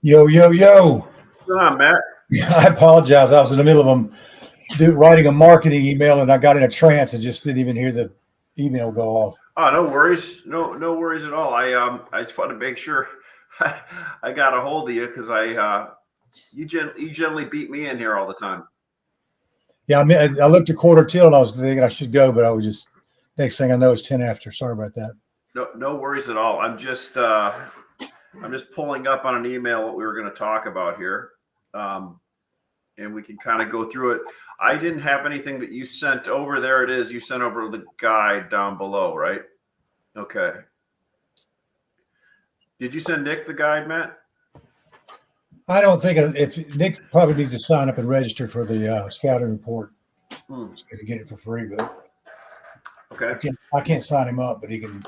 Yo, yo, yo. What's going on, Matt? I apologize. I was in the middle of writing a marketing email and I got in a trance and just didn't even hear the email go off. Oh, no worries. No worries at all. I just want to make sure I got a hold of you because you generally beat me in here all the time. Yeah, I mean, I looked at quarter till and I was thinking I should go, but I was just, next thing I know, it's 10 after. Sorry about that. No worries at all. I'm just pulling up on an email what we were going to talk about here, um, and we can kind of go through it. I didn't have anything that you sent over. There it is. You sent over the guide down below, right? Okay. Did you send Nick the guide, Matt? I don't think if Nick probably needs to sign up and register for the scouting report Hmm. to get it for free, but Okay. I can't sign him up, but he can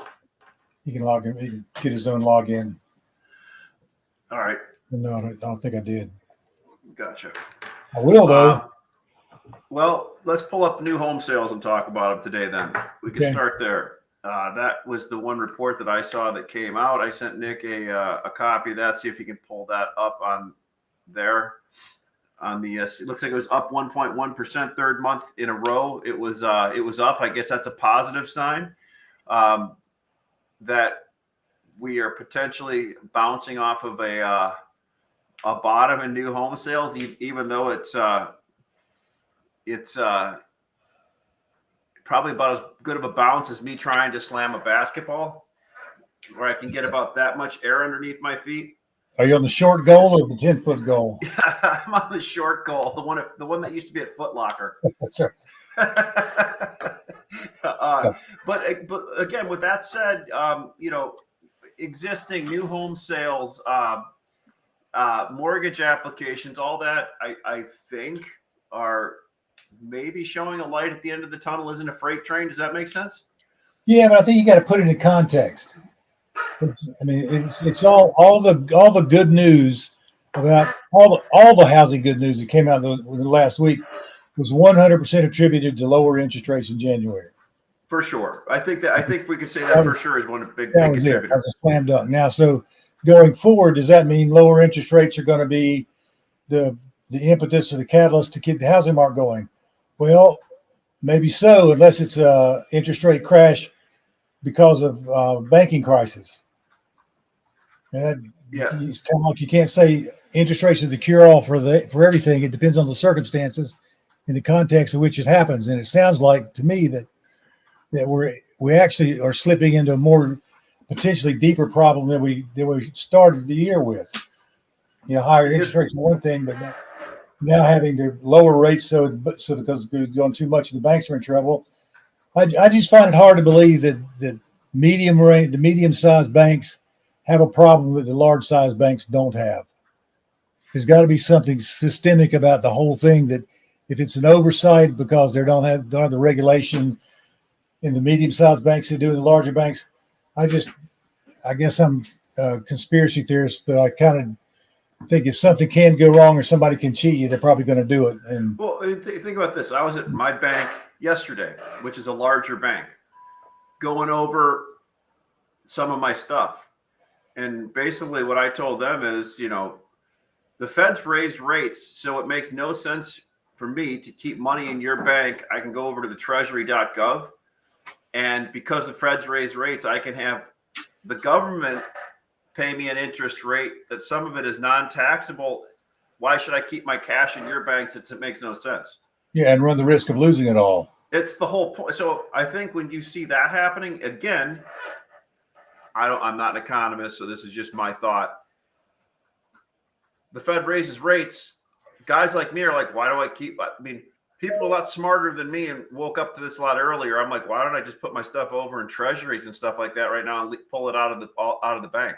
log in, he can get his own login. All right. No, I don't think I did. Gotcha. I will though. Well, let's pull up new home sales and talk about them today. Then we can Okay. start there. That was the one report that I saw that came out. I sent Nick a copy of that. See if he can pull that up on there. On the it looks like it was up 1.1% third month in a row. It was up. I guess that's a positive sign that we are potentially bouncing off of a bottom in new home sales, even though it's probably about as good of a bounce as me trying to slam a basketball, where I can get about that much air underneath my feet. Are you on the short goal or the 10-foot goal? I'm on the short goal, the one that used to be at Foot Locker. That's right. But again, with that said, existing new home sales, mortgage applications, all that, I think are maybe showing a light at the end of the tunnel. Isn't a freight train? Does that make sense? Yeah, but I think you got to put it in context. I mean, it's all the good news about all the housing good news that came out the last week was 100% attributed to lower interest rates in January. For sure. I think we could say that for sure is one big That was it. contributor. That was a slam dunk. Now, so going forward, does that mean lower interest rates are going to be the impetus or the catalyst to keep the housing market going? Well, maybe so, unless it's a interest rate crash because of banking crisis. And Yeah. it's kind of like you can't say interest rates is the cure all for everything. It depends on the circumstances in the context in which it happens. And it sounds like to me that we actually are slipping into a more potentially deeper problem than we started the year with. You know, higher interest rates is one thing, but now having to lower rates so because we're doing too much, the banks are in trouble. I just find it hard to believe that the medium-sized banks have a problem that the large-sized banks don't have. There's got to be something systemic about the whole thing that if it's an oversight because they don't have the regulation in the medium-sized banks that do in the larger banks, I guess I'm a conspiracy theorist, but I kind of think if something can go wrong or somebody can cheat you, they're probably going to do it. And well, think about this. I was at my bank yesterday, which is a larger bank, going over some of my stuff. And basically what I told them is, the Fed's raised rates, so it makes no sense for me to keep money in your bank. I can go over to the treasury.gov. And because the Fed's raised rates, I can have the government pay me an interest rate that some of it is non-taxable. Why should I keep my cash in your bank since it makes no sense? yeah, and run the risk of losing it all. It's the whole point. So I think when you see that happening, again, I'm not an economist, so this is just my thought. The Fed raises rates. Guys like me are like, why do I keep? I mean, people a lot smarter than me and woke up to this a lot earlier. I'm like, why don't I just put my stuff over in treasuries and stuff like that right now and pull it out of the bank?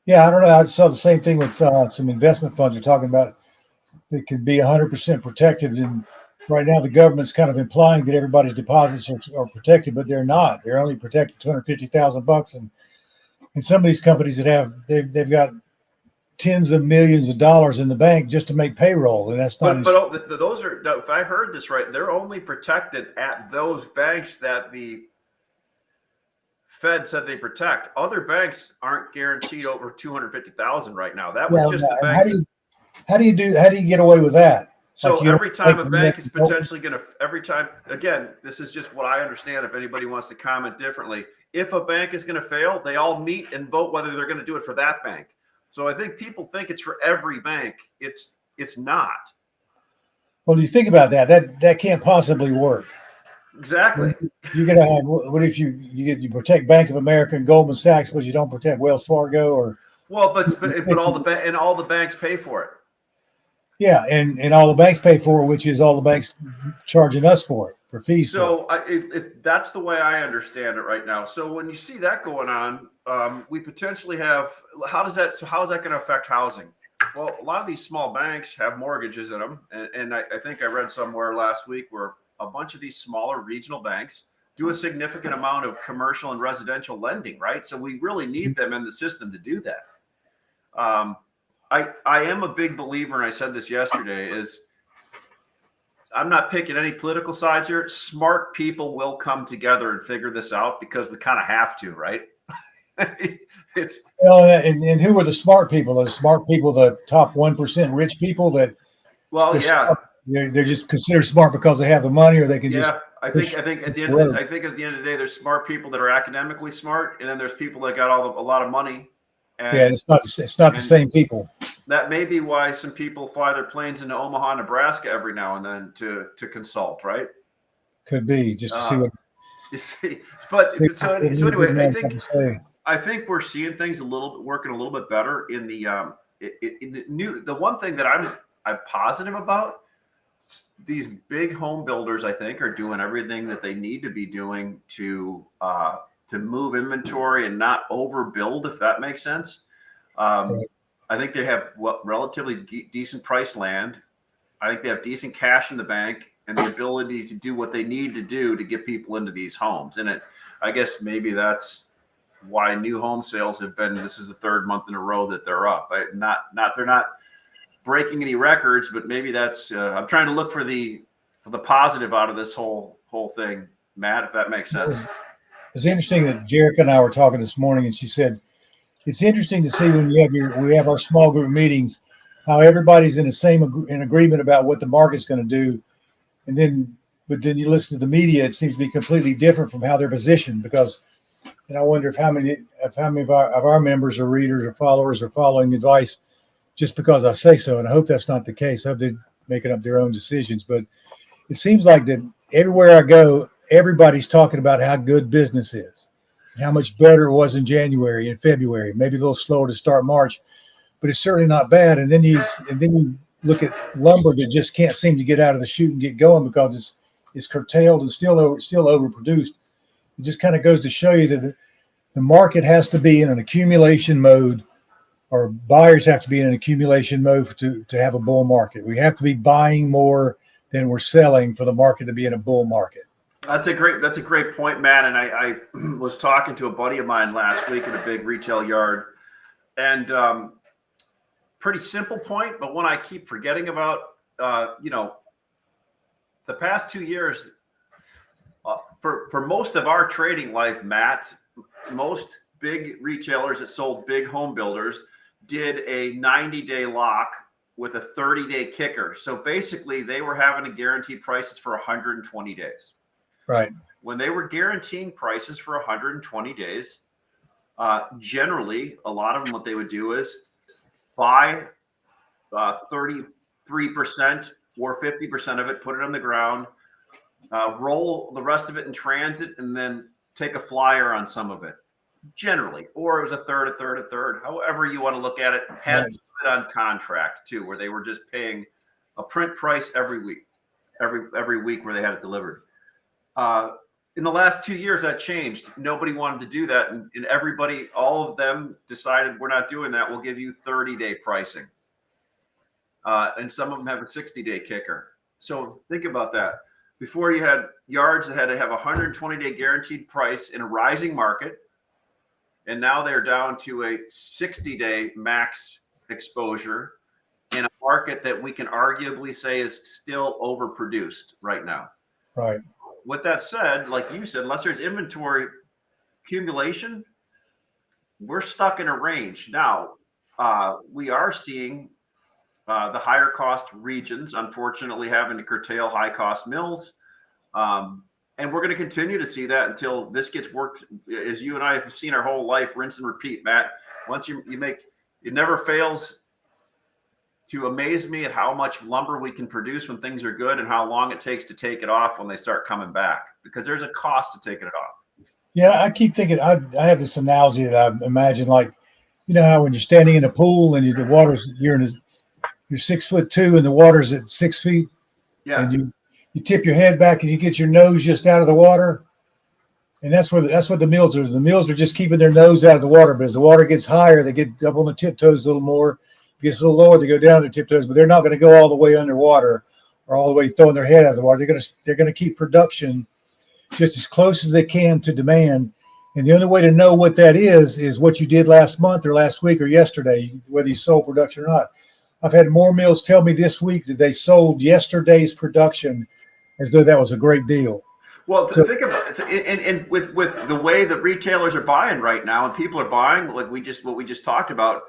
Yeah, I don't know. I saw the same thing with some investment funds you're talking about that could be 100% protected. And right now, the government's kind of implying that everybody's deposits are protected, but they're not. They're only protected $250,000. And some of these companies they've got tens of millions of dollars in the bank just to make payroll, and that's not. But those are, if I heard this right, they're only protected at those banks that the Fed said they protect. Other banks aren't guaranteed over 250,000 right now. That was Yeah, just the and banks. how do you get away with that? So Like you every time a don't bank is potentially going to, every time, again, this is just what I understand. If anybody wants to comment differently, if a bank is going to fail, they all meet and vote whether they're going to do it for that bank. So I think people think it's for every bank. It's not. Well, you think about that. That can't possibly work. Exactly. You're gonna have, what if you protect Bank of America and Goldman Sachs, but you don't protect Wells Fargo or Well, but all the banks pay for it. yeah, and all the banks pay for it, which is all the banks charging us for it for fees for it. So if that's the way I understand it right now. So when you see that going on, we potentially have, how is that going to affect housing? Well, a lot of these small banks have mortgages in them. And I think I read somewhere last week where a bunch of these smaller regional banks do a significant amount of commercial and residential lending, right? So we really need them in the system to do that. I am a big believer, and I said this yesterday, is I'm not picking any political sides here. Smart people will come together and figure this out because we kind of have to, right? It's and who are the smart people? The smart people, the top 1% rich people that they're just considered smart because they have the money, or they can just I think at the end of the day, there's smart people that are academically smart, and then there's people that got a lot of money. And it's not the same people. That may be why some people fly their planes into Omaha, Nebraska every now and then to consult, right? Could be just to see what you see. But so anyway, I think we're seeing things working a little bit better in the the one thing that I'm positive about. These big home builders, I think, are doing everything that they need to be doing to move inventory and not overbuild, if that makes sense. I think they have relatively decent price land. I think they have decent cash in the bank and the ability to do what they need to do to get people into these homes. And I guess maybe that's why new home sales have been. This is the third month in a row that they're up. They're not breaking any records, but maybe that's. I'm trying to look for the positive out of this whole thing, Matt. If that makes sense. It's interesting that Jerica and I were talking this morning, and she said it's interesting to see when we have our small group meetings, how everybody's in agreement about what the market's going to do, but then you listen to the media, it seems to be completely different from how they're positioned. Because, and I wonder if how many of our members or readers or followers are following advice just because I say so, and I hope that's not the case. I hope they're making up their own decisions. But it seems like that everywhere I go, everybody's talking about how good business is, and how much better it was in January and February. Maybe a little slower to start March, but it's certainly not bad. And then you look at lumber that just can't seem to get out of the chute and get going because it's curtailed and still overproduced. It just kind of goes to show you that the market has to be in an accumulation mode, or buyers have to be in an accumulation mode to have a bull market. We have to be buying more than we're selling for the market to be in a bull market. That's a great point, Matt. And I was talking to a buddy of mine last week in a big retail yard, and pretty simple point, but one I keep forgetting about. The past 2 years, for most of our trading life, Matt, most big retailers that sold big home builders did a 90-day lock with a 30-day kicker. So basically, they were having to guarantee prices for 120 days. Right. When they were guaranteeing prices for 120 days, generally, a lot of them, what they would do is buy 33% or 50% of it, put it on the ground, roll the rest of it in transit, and then take a flyer on some of it. Generally, or it was a third, however you want to look at it. Had it on contract too, where they were just paying a print price every week where they had it delivered. In the last 2 years, that changed. Nobody wanted to do that, and everybody, all of them, decided we're not doing that. We'll give you 30-day pricing, and some of them have a 60-day kicker. So think about that. Before, you had yards that had to have a 120-day guaranteed price in a rising market. And now they're down to a 60-day max exposure in a market that we can arguably say is still overproduced right now. Right. With that said, like you said, unless there's inventory accumulation, we're stuck in a range now. We are seeing the higher cost regions, unfortunately, having to curtail high cost mills. And we're going to continue to see that until this gets worked, as you and I have seen our whole life, rinse and repeat, Matt. Once you make, it never fails to amaze me at how much lumber we can produce when things are good and how long it takes to take it off when they start coming back, because there's a cost to taking it off. Yeah, I keep thinking, I have this analogy that I imagine, like, you know how when you're standing in a pool and the water's, you're 6'2" and the water's at 6 feet, Yeah. and you tip your head back and you get your nose just out of the water. And that's what the mills are. The mills are just keeping their nose out of the water. But as the water gets higher, they get up on the tiptoes a little more. If it gets a little lower, they go down to tiptoes. But they're not going to go all the way underwater or all the way throwing their head out of the water. They're going to keep production just as close as they can to demand. And the only way to know what that is what you did last month or last week or yesterday, whether you sold production or not. I've had more mills tell me this week that they sold yesterday's production as though that was a great deal. Well, think about it, and with the way that retailers are buying right now, and people are buying like what we just talked about.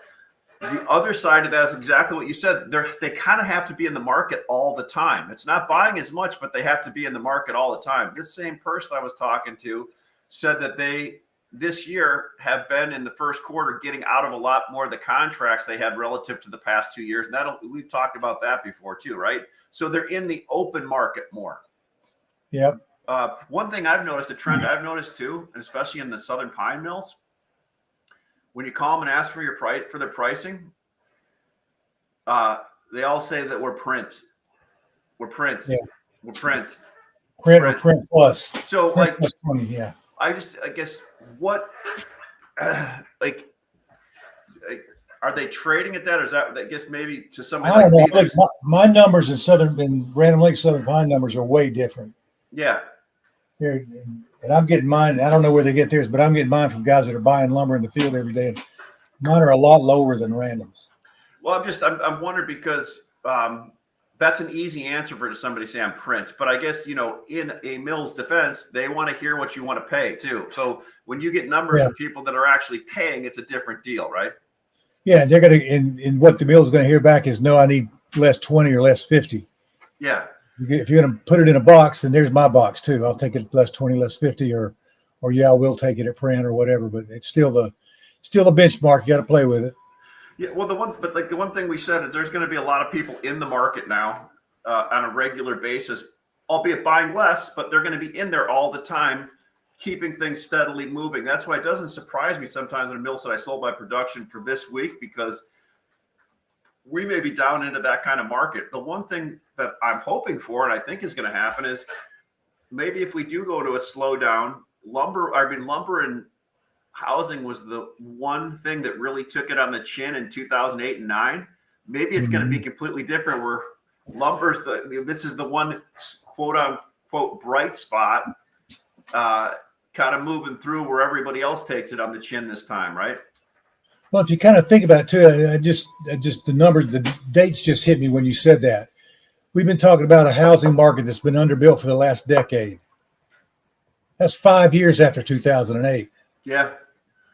The other side of that is exactly what you said. They kind of have to be in the market all the time. It's not buying as much, but they have to be in the market all the time. This same person I was talking to said that they this year have been in the first quarter getting out of a lot more of the contracts they had relative to the past 2 years. And we've talked about that before too, right? So they're in the open market more. Yep. One thing I've noticed, a trend I've noticed too, and especially in the Southern Pine Mills, when you call them and ask for their pricing, they all say that we're print. Yeah. We're print. Print plus. So print like, plus 20, yeah. I guess what, like, are they trading at that? Or is that, I guess maybe to somebody I don't like know. me? My numbers in Random Lake Southern Pine numbers are way different. Yeah. And I'm getting mine. I don't know where they get theirs, but I'm getting mine from guys that are buying lumber in the field every day. And mine are a lot lower than Random's. Well, I'm wondering because that's an easy answer for somebody to say I'm print. But I guess, in a mill's defense, they want to hear what you want to pay too. So when you get numbers from people that are actually paying, it's a different deal, right? Yeah, they're going to, and what the mill's going to hear back is, no, I need less 20 or less 50. Yeah. If you're going to put it in a box, then there's my box too. I'll take it less 20, less 50, or yeah, we'll take it at print or whatever. But it's still a benchmark. You got to play with it. Yeah. Well, the one thing we said is there's going to be a lot of people in the market now on a regular basis, albeit buying less, but they're going to be in there all the time, keeping things steadily moving. That's why it doesn't surprise me sometimes when a mill said I sold my production for this week, because we may be down into that kind of market. The one thing that I'm hoping for, and I think is going to happen, is maybe if we do go to a slowdown, lumber and housing was the one thing that really took it on the chin in 2008 and 9. Maybe it's going to be completely different, where lumber's this is the one quote unquote bright spot, kind of moving through where everybody else takes it on the chin this time, right? Well, if you kind of think about it too, I just the dates just hit me when you said that. We've been talking about a housing market that's been underbuilt for the last decade. That's 5 years after 2008. Yeah.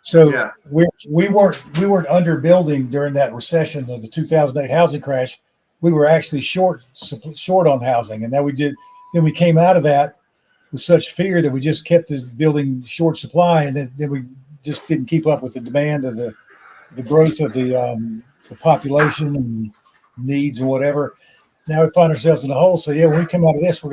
So yeah. we weren't underbuilding during that recession of the 2008 housing crash. We were actually short on housing, and then we came out of that with such fear that we just kept building short supply, and then we just didn't keep up with the demand of the growth of the population and needs and whatever. Now we find ourselves in a hole. So yeah, when we come out of this, we're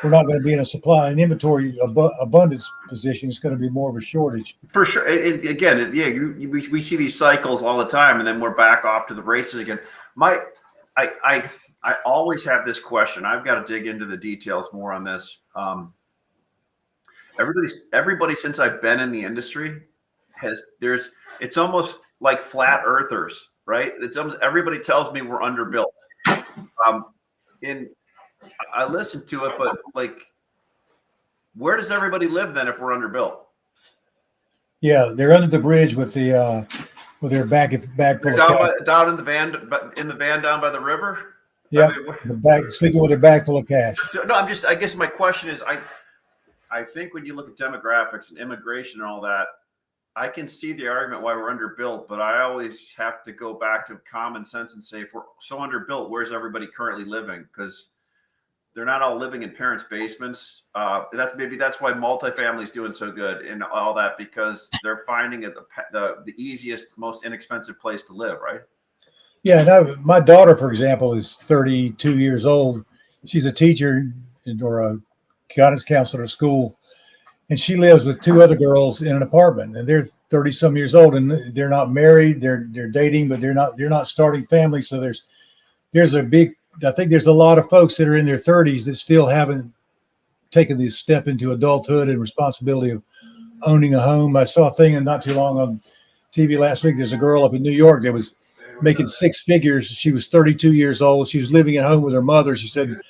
not going to be in a supply and inventory abundance position. It's going to be more of a shortage. For sure. And again, yeah, we see these cycles all the time, and then we're back off to the races again. I always have this question. I've got to dig into the details more on this. Everybody since I've been in the industry it's almost like flat earthers, right? It's almost everybody tells me we're underbuilt. And I listen to it, but like, where does everybody live then if we're underbuilt? Yeah, they're under the bridge with their bag full of cash. Down in the van down by the river. Yeah, sleeping with their bag full of cash. So no, I guess my question is, I think when you look at demographics and immigration and all that, I can see the argument why we're underbuilt, but I always have to go back to common sense and say, if we're so underbuilt, where's everybody currently living? Because they're not all living in parents' basements. That's why multifamily is doing so good and all that, because they're finding it the easiest, most inexpensive place to live, right? Yeah, no, my daughter, for example, is 32 years old. She's a teacher or a guidance counselor at school, and she lives with two other girls in an apartment, and they're 30 some years old, and they're not married. They're dating, but they're not starting families. So there's a big, I think there's a lot of folks that are in their 30s that still haven't taken this step into adulthood and responsibility of owning a home. I saw a thing not too long on TV last week. There's a girl up in New York that was making six figures. She was 32 years old. She was living at home with her mother. She said,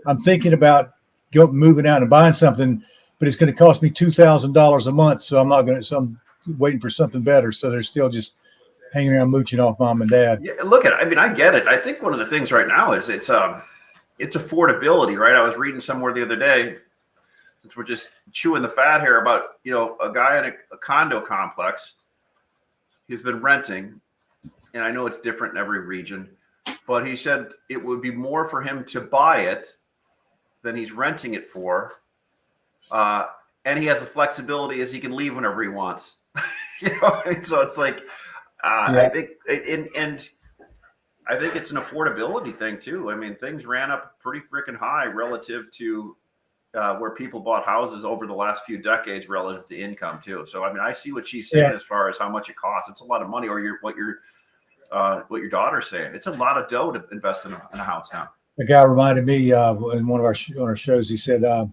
I'm thinking about moving out and buying something, but it's going to cost me $2,000 a month. So I'm waiting for something better. So they're still just hanging around mooching off mom and dad. Yeah, look at it. I mean, I get it. I think one of the things right now is it's affordability, right? I was reading somewhere the other day, since we're just chewing the fat here, about, a guy in a condo complex. He's been renting, and I know it's different in every region, but he said it would be more for him to buy it than he's renting it for. And he has the flexibility as he can leave whenever he wants. So it's like, Yeah. I think, and I think it's an affordability thing too. I mean, things ran up pretty freaking high relative to where people bought houses over the last few decades relative to income too. So, I mean, I see what she's saying as far as how much it costs. It's a lot of money, or what your daughter's saying. It's a lot of dough to invest in a house now. A guy reminded me in one of on our shows. He said, I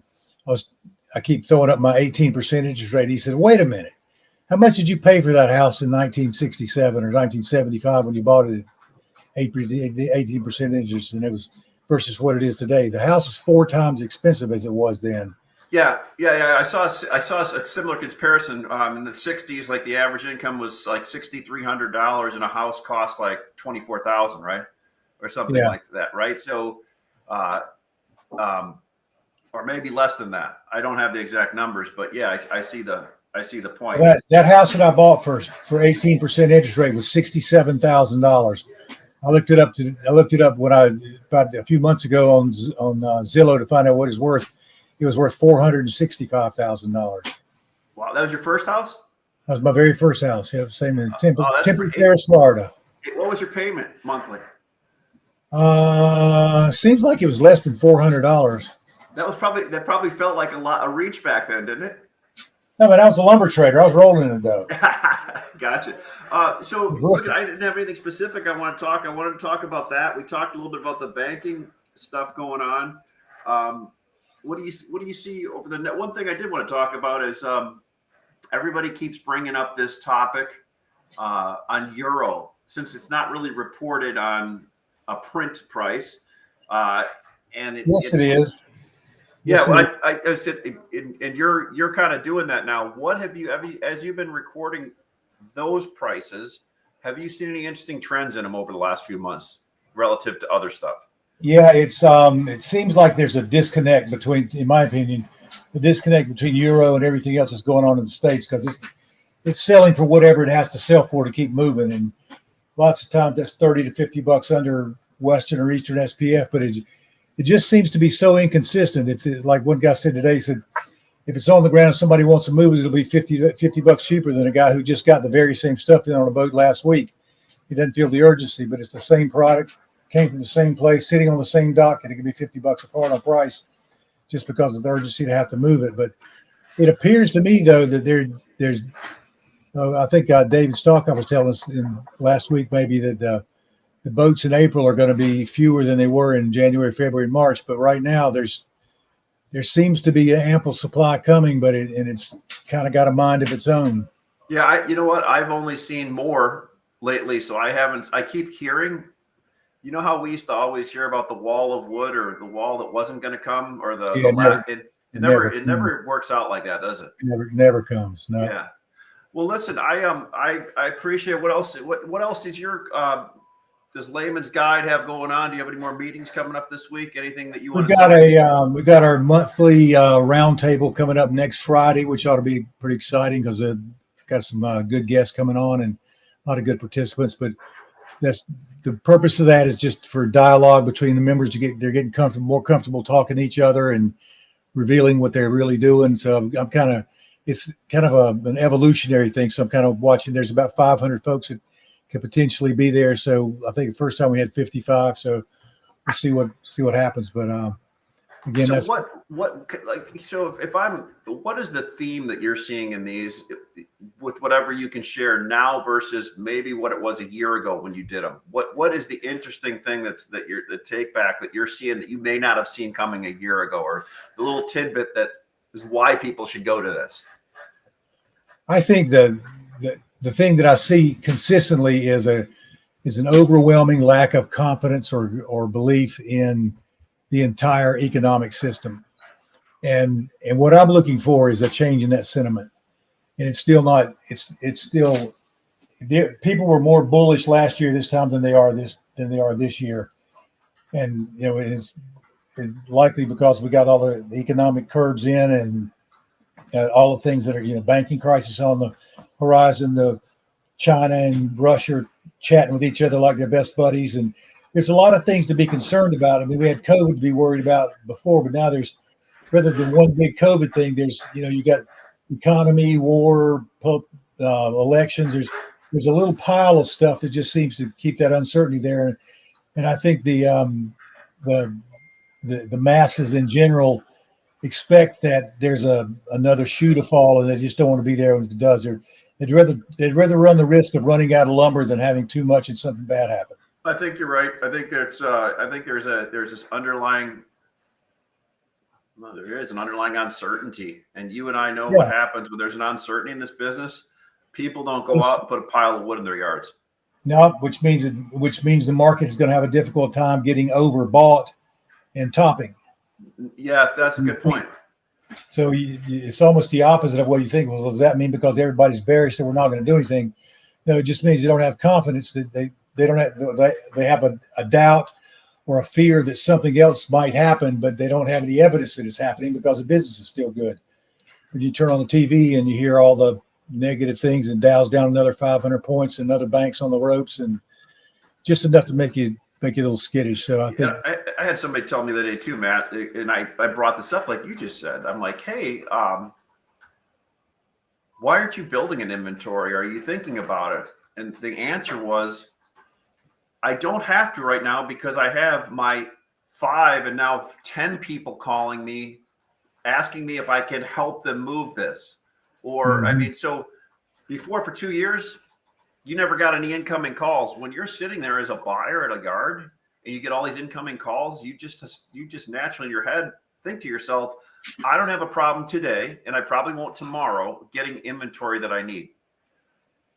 keep throwing up my 18% interest rate. He said, wait a minute. How much did you pay for that house in 1967 or 1975 when you bought it at 18% interest, and it was versus what it is today? The house is 4 times expensive as it was then. Yeah. I saw a similar comparison. In the '60s, like the average income was like $6,300, and a house cost like $24,000, right, or something like that, right? So, or maybe less than that. I don't have the exact numbers, but yeah, I see the point. That house that I bought for 18% interest rate was $67,000. I looked it up about a few months ago on Zillow to find out what it's worth. It was worth $465,000. Wow, that was your first house? That was my very first house. Yeah, same in Temple Terrace, Florida. What was your payment monthly? Seems like it was less than $400. That probably felt like a reach back then, didn't it? No, but I was a lumber trader. I was rolling in it though. Gotcha. So look, I didn't have anything specific I want to talk. I wanted to talk about that. We talked a little bit about the banking stuff going on. What do you see over the net? One thing I did want to talk about is everybody keeps bringing up this topic on euro, since it's not really reported on a print price, and it is. Yeah, well, I said, and you're kind of doing that now. What have you as you've been recording those prices? Have you seen any interesting trends in them over the last few months relative to other stuff? Yeah, it seems like there's a disconnect between, in my opinion, the disconnect between euro and everything else that's going on in the States, because it's selling for whatever it has to sell for to keep moving, and lots of times that's $30 to $50 under Western or Eastern SPF, but it just seems to be so inconsistent. It's like one guy said today, he said, if it's on the ground and somebody wants to move it, it'll be $50 cheaper than a guy who just got the very same stuff in on a boat last week. He doesn't feel the urgency, but it's the same product, came from the same place, sitting on the same dock, and it can be $50 apart on price just because of the urgency to have to move it. But it appears to me, though, that there's I think David Stock was telling us last week maybe that the boats in April are going to be fewer than they were in January, February, March. But right now there seems to be an ample supply coming, but it's kind of got a mind of its own. Yeah, you know what? I've only seen more lately, so I keep hearing. You know how we used to always hear about the wall of wood or the wall that wasn't going to come, or it never works out like that, does it? Never comes. No. Yeah. Well, listen, I appreciate. What else is your does Layman's Guide have going on? Do you have any more meetings coming up this week? Anything that you We want to got tell? we got our monthly roundtable coming up next Friday, which ought to be pretty exciting because got some good guests coming on and a lot of good participants. But that's the purpose of that is just for dialogue between the members to they're getting more comfortable talking to each other and revealing what they're really doing. So I'm kind of it's kind of an evolutionary thing. So I'm kind of watching. There's about 500 folks that could potentially be there. So I think the first time we had 55. So we'll see what happens. But again, So that's what is the theme that you're seeing in these with whatever you can share now versus maybe what it was a year ago when you did them? What is the interesting thing the take back that you're seeing that you may not have seen coming a year ago, or the little tidbit that is why people should go to this? I think the thing that I see consistently is an overwhelming lack of confidence or belief in the entire economic system. And what I'm looking for is a change in that sentiment. And it's still not. It's still. People were more bullish last year this time than they are this year. And it's likely because we got all the economic curves in and all the things that are banking crisis on the horizon. The China and Russia chatting with each other like they're best buddies, and there's a lot of things to be concerned about. I mean, we had COVID to be worried about before, but now there's rather than one big COVID thing, there's you got economy, war, elections. There's a little pile of stuff that just seems to keep that uncertainty there, and I think the masses in general expect that there's another shoe to fall, and they just don't want to be there when it does. They'd rather run the risk of running out of lumber than having too much and something bad happen. I think you're right. I think there's this underlying. Well, there is an underlying uncertainty, and you and I know what happens when there's an uncertainty in this business. People don't go out and put a pile of wood in their yards. No, which means the market is going to have a difficult time getting overbought and topping. Yes, that's a good point. So it's almost the opposite of what you think. Well, does that mean because everybody's bearish that we're not going to do anything? No, it just means they don't have confidence that they have a doubt or a fear that something else might happen, but they don't have any evidence that it's happening because the business is still good. When you turn on the TV and you hear all the negative things and Dow's down another 500 points and other banks on the ropes, and just enough to make you a little skittish. So I think I had somebody tell me the other day too, Matt, and I brought this up like you just said. I'm like, hey, why aren't you building an inventory? Are you thinking about it? And the answer was, I don't have to right now because I have my 5 and now 10 people calling me, asking me if I can help them move this. Or, I mean, so before for 2 years, you never got any incoming calls. When you're sitting there as a buyer at a yard and you get all these incoming calls, you just naturally in your head think to yourself, I don't have a problem today, and I probably won't tomorrow getting inventory that I need.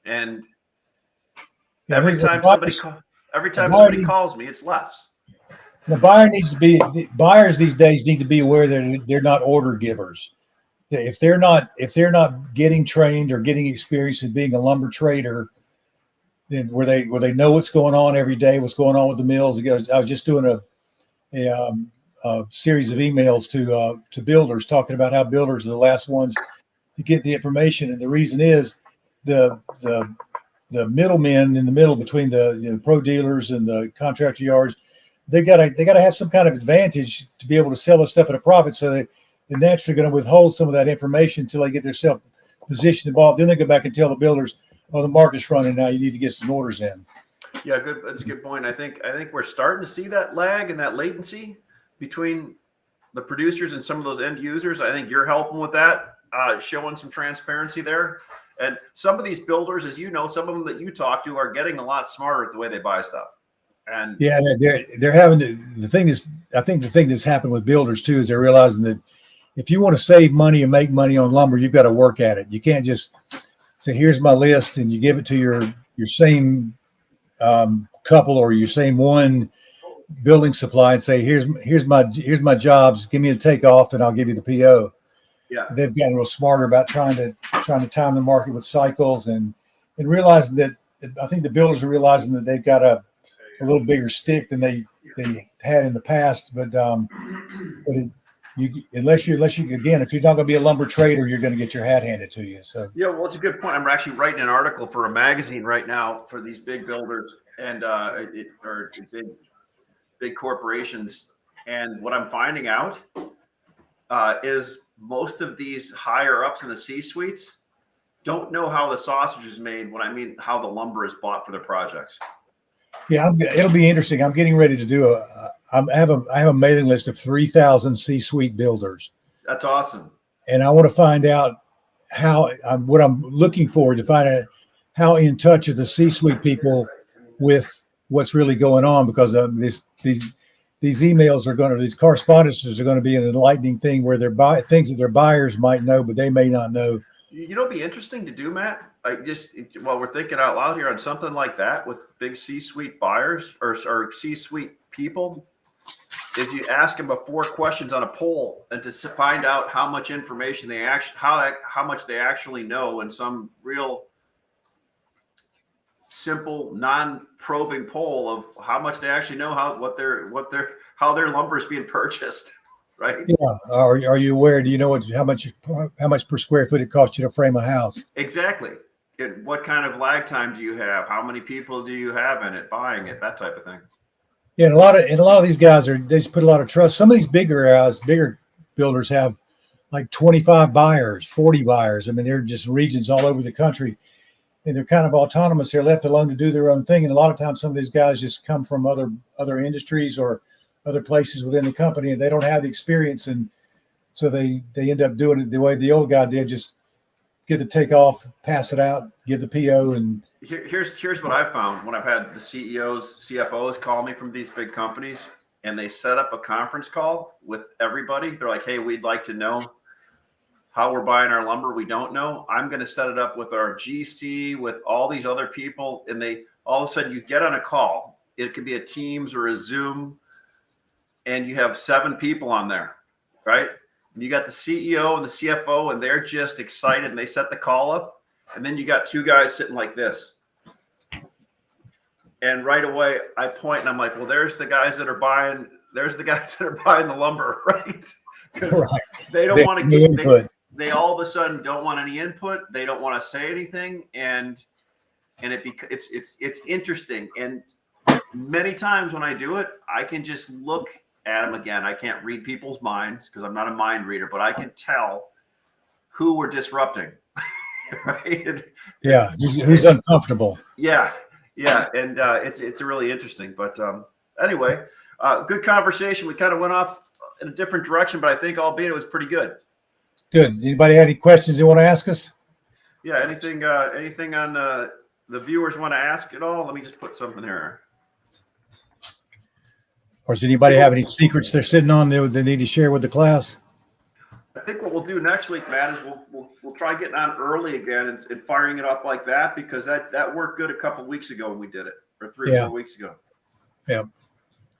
And every time somebody calls me, it's less. The buyers these days need to be aware that they're not order givers. If they're not getting trained or getting experience in being a lumber trader, then where they know what's going on every day, what's going on with the mills. I was just doing a series of emails to builders talking about how builders are the last ones to get the information, and the reason is the middlemen in the middle between the pro dealers and the contractor yards. They gotta have some kind of advantage to be able to sell the stuff at a profit. So they're naturally going to withhold some of that information until they get themselves positioned involved. Then they go back and tell the builders, "Oh, the market's running now. You need to get some orders in." Yeah, good. That's a good point. I think we're starting to see that lag and that latency between the producers and some of those end users. I think you're helping with that, showing some transparency there. And some of these builders, as you know, some of them that you talk to are getting a lot smarter at the way they buy stuff. And yeah, they're having the thing is, I think the thing that's happened with builders too is they're realizing that if you want to save money and make money on lumber, you've got to work at it. You can't just say, "Here's my list," and you give it to your same couple or your same one building supply and say, "Here's my jobs. Give me a takeoff, and I'll give you the PO." Yeah, they've gotten real smarter about trying to time the market with cycles and realizing that I think the builders are realizing that they've got little bigger stick than they had in the past. But unless you again, if you're not going to be a lumber trader, you're going to get your hat handed to you. So Yeah, well, it's a good point. I'm actually writing an article for a magazine right now for these big builders and or big corporations. And what I'm finding out is most of these higher ups in the C-suites don't know how the sausage is made. When I mean how the lumber is bought for their projects. yeah, it'll be interesting. I'm getting ready to do I have a mailing list of 3,000 C-suite builders. That's awesome. And I want to find out what I'm looking for to find out how in touch are the C-suite people with what's really going on, because these emails are going to, these correspondences are going to be an enlightening thing where they're things that their buyers might know, but they may not know. You know, it'd be interesting to do, Matt. While we're thinking out loud here on something like that with big C-suite buyers or C-suite people, is you ask them 4 questions on a poll and to find out how much information they actually, how much they actually know in some real simple, non-probing poll of how much they actually know how their lumber is being purchased, right? Yeah. Are you aware? Do you know how much per square foot it costs you to frame a house? Exactly. What kind of lag time do you have? How many people do you have in it buying it? That type of thing. Yeah, and a lot of these guys they just put a lot of trust. Some of these bigger builders have like 25 buyers, 40 buyers. I mean, they're just regions all over the country, and they're kind of autonomous. They're left alone to do their own thing. And a lot of times, some of these guys just come from other industries or other places within the company, and they don't have the experience, and so they end up doing it the way the old guy did: just get the takeoff, pass it out, give the PO, and here's what I found when I've had the CEOs, CFOs call me from these big companies, and they set up a conference call with everybody. They're like, "Hey, we'd like to know how we're buying our lumber. We don't know. I'm going to set it up with our GC, with all these other people." And they all of a sudden you get on a call. It could be a Teams or a Zoom, and you have 7 people on there, right? And you got the CEO and the CFO, and they're just excited, and they set the call up. And then you got 2 guys sitting like this. And right away I point and I'm like, well, there's the guys that are buying the lumber, right? Because they don't want to get input. They all of a sudden don't want any input. They don't want to say anything. And it's interesting. And many times when I do it, I can just look at them again. I can't read people's minds because I'm not a mind reader, but I can tell who we're disrupting. Right? Yeah, who's uncomfortable. Yeah, and it's really interesting. But anyway, good conversation. We kind of went off in a different direction, but I think albeit it was pretty good. Good. Anybody have any questions they want to ask us? Yeah, anything on the viewers want to ask at all? Let me just put something here. Or does anybody have any secrets they're sitting on they need to share with the class? I think what we'll do next week, Matt, is we'll try getting on early again and firing it up like that, because that worked good a couple of weeks ago when we did it, or 3 or 4 weeks ago. Yeah,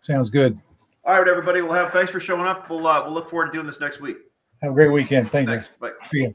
sounds good. All right, everybody. Thanks for showing up. We'll look forward to doing this next week. Have a great weekend. Thanks. Bye. See you.